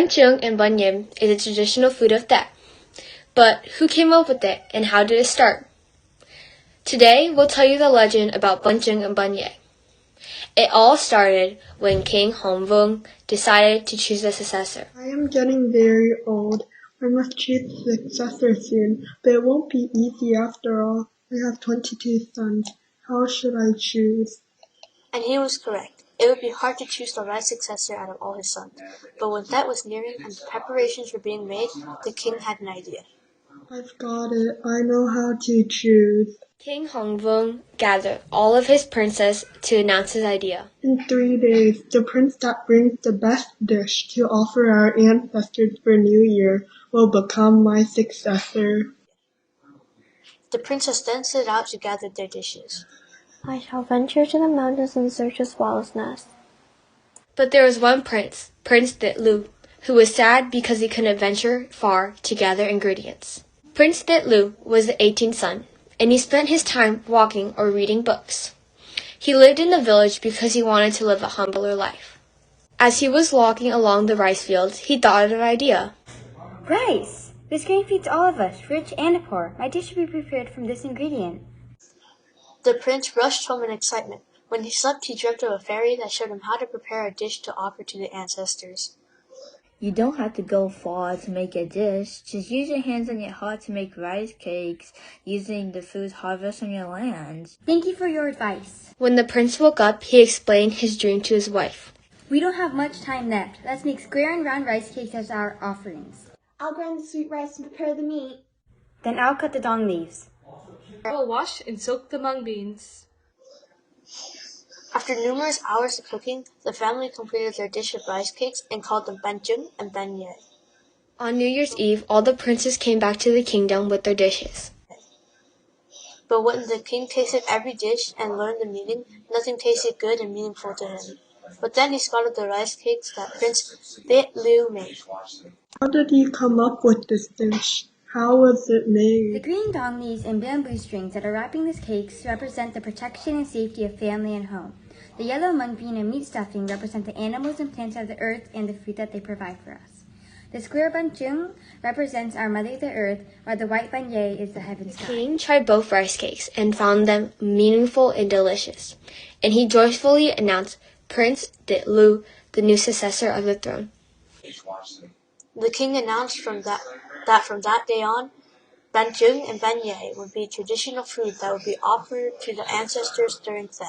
Banh Chung and Banh Yim is a traditional food of Thieu. But who came up with it and how did it start? Today, we'll tell you the legend about Banh Chung and Banh Yim. It all started when King Hong Vung decided to choose a successor. I am getting very old. I must choose a successor soon, but it won't be easy after all. I have 22 sons. How should I choose? And he was correct. It would be hard to choose the right successor out of all his sons. But when that was nearing and the preparations were being made, the king had an idea. I've got it. I know how to choose. King Hong Vung gathered all of his princes to announce his idea. In 3 days, the prince that brings the best dish to offer our ancestors for New Year will become my successor. The princess then set out to gather their dishes. I shall venture to the mountains in search of swallows' nests. But there was one prince, Prince Thieu, who was sad because he couldn't venture far to gather ingredients. Prince Thieu was the 18th son, and he spent his time walking or reading books. He lived in the village because he wanted to live a humbler life. As he was walking along the rice fields, he thought of an idea. Rice! This grain feeds all of us, rich and poor. My dish should be prepared from this ingredient. The prince rushed home in excitement. When he slept, he dreamt of a fairy that showed him how to prepare a dish to offer to the ancestors. You don't have to go far to make a dish. Just use your hands and your heart to make rice cakes using the food harvest on your land. Thank you for your advice. When the prince woke up, he explained his dream to his wife. We don't have much time left. Let's make square and round rice cakes as our offerings. I'll grind the sweet rice and prepare the meat. Then I'll cut the dong leaves. I will wash and soak the mung beans. After numerous hours of cooking, the family completed their dish of rice cakes and called them Banh Chung and Banh Yim. On New Year's Eve, all the princes came back to the kingdom with their dishes. But when the king tasted every dish and learned the meaning, nothing tasted good and meaningful to him. But then he spotted the rice cakes that Prince Thieu made. How did he come up with this dish? How was it made? The green dong leaves and bamboo strings that are wrapping these cakes represent the protection and safety of family and home. The yellow mung bean and meat stuffing represent the animals and plants of the earth and the food that they provide for us. The square Banh Chung represents our mother the earth, while the white Banh Yim is the heaven sky. The king tried both rice cakes and found them meaningful and delicious, and he joyfully announced Prince Thieu, the new successor of the throne. The king announced from that day on, Banh Chung and Banh Yim would be traditional food that would be offered to the ancestors during Thieu.